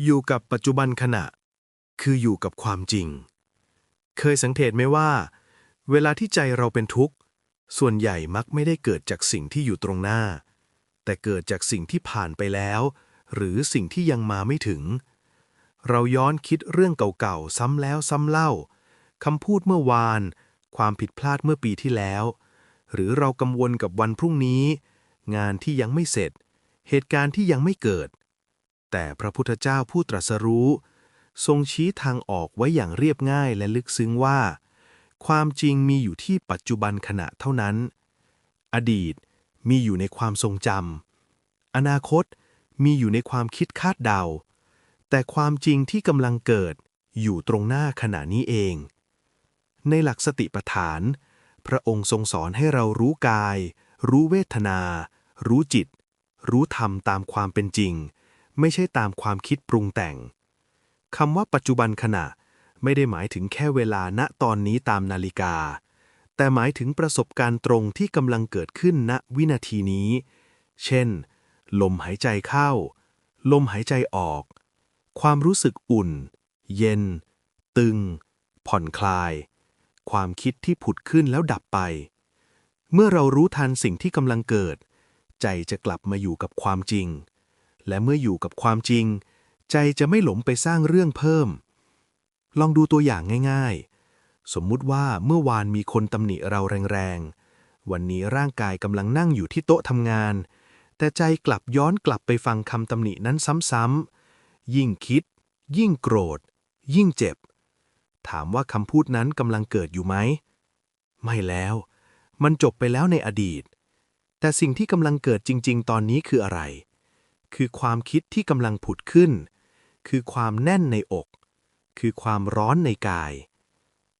อยู่กับปัจจุบันขณะคืออยู่กับความจริงเคยสังเกตไหมว่าเวลาที่ใจเราเป็นทุกข์ส่วนใหญ่มักไม่ได้เกิดจากสิ่งที่อยู่ตรงหน้าแต่เกิดจากสิ่งที่ผ่านไปแล้วหรือสิ่งที่ยังมาไม่ถึงเราย้อนคิดเรื่องเก่าๆซ้ำแล้วซ้ำเล่าคำพูดเมื่อวานความผิดพลาดเมื่อปีที่แล้วหรือเรากังวลกับวันพรุ่งนี้งานที่ยังไม่เสร็จเหตุการณ์ที่ยังไม่เกิดแต่พระพุทธเจ้าผู้ตรัสรู้ทรงชี้ทางออกไว้อย่างเรียบง่ายและลึกซึ้งว่าความจริงมีอยู่ที่ปัจจุบันขณะเท่านั้นอดีตมีอยู่ในความทรงจำอนาคตมีอยู่ในความคิดคาดเดาแต่ความจริงที่กำลังเกิดอยู่ตรงหน้าขณะนี้เองในหลักสติปัฏฐานพระองค์ทรงสอนให้เรารู้กายรู้เวทนารู้จิตรู้ธรรมตามความเป็นจริงไม่ใช่ตามความคิดปรุงแต่งคำว่าปัจจุบันขณะไม่ได้หมายถึงแค่เวลาณตอนนี้ตามนาฬิกาแต่หมายถึงประสบการณ์ตรงที่กำลังเกิดขึ้นณวินาทีนี้เช่นลมหายใจเข้าลมหายใจออกความรู้สึกอุ่นเย็นตึงผ่อนคลายความคิดที่ผุดขึ้นแล้วดับไปเมื่อเรารู้ทันสิ่งที่กำลังเกิดใจจะกลับมาอยู่กับความจริงและเมื่ออยู่กับความจริงใจจะไม่หลงไปสร้างเรื่องเพิ่มลองดูตัวอย่างง่ายๆสมมุติว่าเมื่อวานมีคนตำหนิเราแรงๆวันนี้ร่างกายกำลังนั่งอยู่ที่โต๊ะทำงานแต่ใจกลับย้อนกลับไปฟังคำตำหนินั้นซ้ำๆยิ่งคิดยิ่งโกรธยิ่งเจ็บถามว่าคำพูดนั้นกำลังเกิดอยู่ไหมไม่แล้วมันจบไปแล้วในอดีตแต่สิ่งที่กำลังเกิดจริงๆตอนนี้คืออะไรคือความคิดที่กำลังผุดขึ้นคือความแน่นในอกคือความร้อนในกาย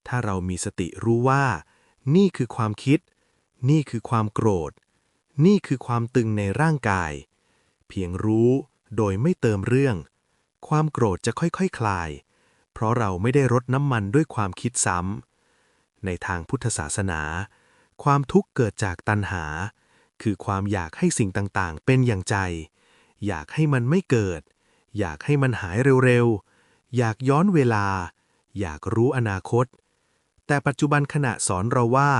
ถ้าเรามีสติรู้ว่านี่คือความคิดนี่คือความโกรธนี่คือความตึงในร่างกายเพียงรู้โดยไม่เติมเรื่องความโกรธจะค่อยๆคลายเพราะเราไม่ได้รดน้ำมันด้วยความคิดซ้ำในทางพุทธศาสนาความทุกข์เกิดจากตัณหาคือความอยากให้สิ่งต่างๆเป็นอย่างใจอยากให้มันไม่เกิดอยากให้มันหายเร็วๆอยากย้อนเวลาอยากรู้อนาคตแต่ปัจจุบันขณะสอนเราว่า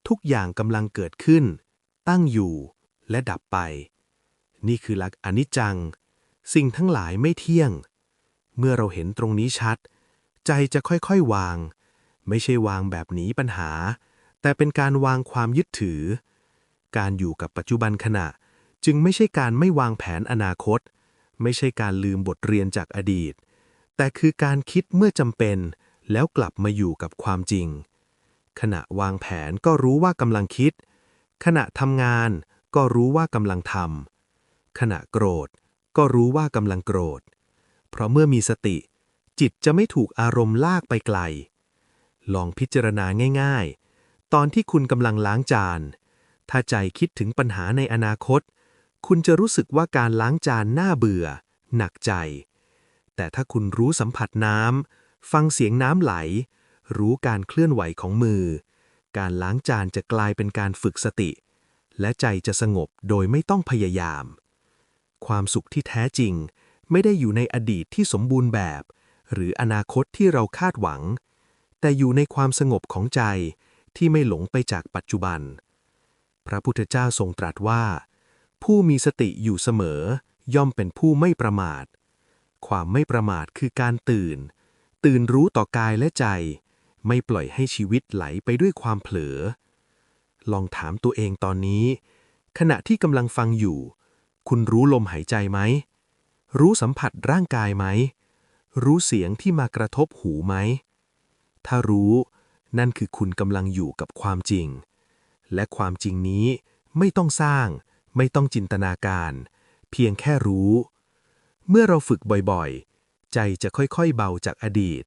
ทุกอย่างกำลังเกิดขึ้นตั้งอยู่และดับไปนี่คือหลักอนิจจังสิ่งทั้งหลายไม่เที่ยงเมื่อเราเห็นตรงนี้ชัดใจจะค่อยๆวางไม่ใช่วางแบบหนีปัญหาแต่เป็นการวางความยึดถือการอยู่กับปัจจุบันขณะจึงไม่ใช่การไม่วางแผนอนาคตไม่ใช่การลืมบทเรียนจากอดีตแต่คือการคิดเมื่อจำเป็นแล้วกลับมาอยู่กับความจริงขณะวางแผนก็รู้ว่ากำลังคิดขณะทำงานก็รู้ว่ากำลังทำขณะโกรธก็รู้ว่ากำลังโกรธเพราะเมื่อมีสติจิตจะไม่ถูกอารมณ์ลากไปไกลลองพิจารณาง่ายๆตอนที่คุณกำลังล้างจานถ้าใจคิดถึงปัญหาในอนาคตคุณจะรู้สึกว่าการล้างจานน่าเบื่อหนักใจแต่ถ้าคุณรู้สัมผัสน้ำฟังเสียงน้ำไหลรู้การเคลื่อนไหวของมือการล้างจานจะกลายเป็นการฝึกสติและใจจะสงบโดยไม่ต้องพยายามความสุขที่แท้จริงไม่ได้อยู่ในอดีตที่สมบูรณ์แบบหรืออนาคตที่เราคาดหวังแต่อยู่ในความสงบของใจที่ไม่หลงไปจากปัจจุบันพระพุทธเจ้าทรงตรัสว่าผู้มีสติอยู่เสมอย่อมเป็นผู้ไม่ประมาทความไม่ประมาทคือการตื่นรู้ต่อกายและใจไม่ปล่อยให้ชีวิตไหลไปด้วยความเผลอลองถามตัวเองตอนนี้ขณะที่กำลังฟังอยู่คุณรู้ลมหายใจไหมรู้สัมผัสร่างกายไหมรู้เสียงที่มากระทบหูไหมถ้ารู้นั่นคือคุณกำลังอยู่กับความจริงและความจริงนี้ไม่ต้องสร้างไม่ต้องจินตนาการเพียงแค่รู้เมื่อเราฝึกบ่อยๆใจจะค่อยๆเบาจากอดีต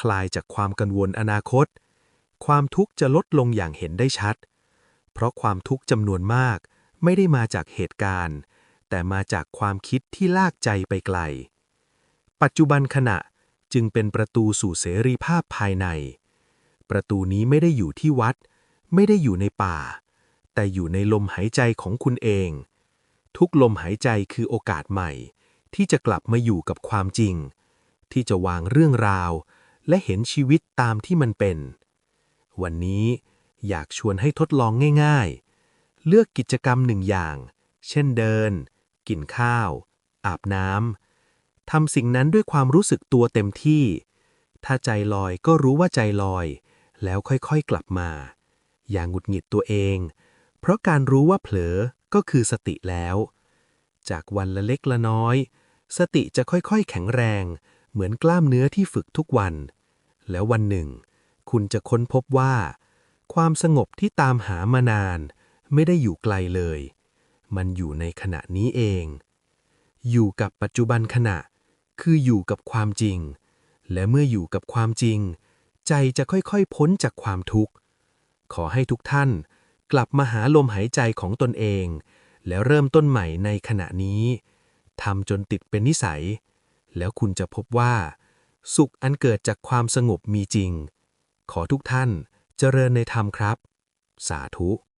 คลายจากความกังวลอนาคตความทุกข์จะลดลงอย่างเห็นได้ชัดเพราะความทุกข์จำนวนมากไม่ได้มาจากเหตุการณ์แต่มาจากความคิดที่ลากใจไปไกลปัจจุบันขณะจึงเป็นประตูสู่เสรีภาพภายในประตูนี้ไม่ได้อยู่ที่วัดไม่ได้อยู่ในป่าแต่อยู่ในลมหายใจของคุณเองทุกลมหายใจคือโอกาสใหม่ ที่จะกลับมาอยู่กับความจริงที่จะวางเรื่องราวและเห็นชีวิตตามที่มันเป็นวันนี้อยากชวนให้ทดลองง่ายๆเลือกกิจกรรมหนึ่งอย่างเช่นเดินกินข้าวอาบน้ำทำสิ่งนั้นด้วยความรู้สึกตัวเต็มที่ถ้าใจลอยก็รู้ว่าใจลอยแล้วค่อยๆกลับมาอย่าหงุดหงิดตัวเองเพราะการรู้ว่าเผลอก็คือสติแล้วจากวันละเล็กละน้อยสติจะค่อยๆแข็งแรงเหมือนกล้ามเนื้อที่ฝึกทุกวันแล้ววันหนึ่งคุณจะค้นพบว่าความสงบที่ตามหามานานไม่ได้อยู่ไกลเลยมันอยู่ในขณะนี้เองอยู่กับปัจจุบันขณะคืออยู่กับความจริงและเมื่ออยู่กับความจริงใจจะค่อยๆพ้นจากความทุกข์ขอให้ทุกท่านกลับมาหาลมหายใจของตนเองแล้วเริ่มต้นใหม่ในขณะนี้ทำจนติดเป็นนิสัยแล้วคุณจะพบว่าสุขอันเกิดจากความสงบมีจริงขอทุกท่านเจริญในธรรมครับสาธุ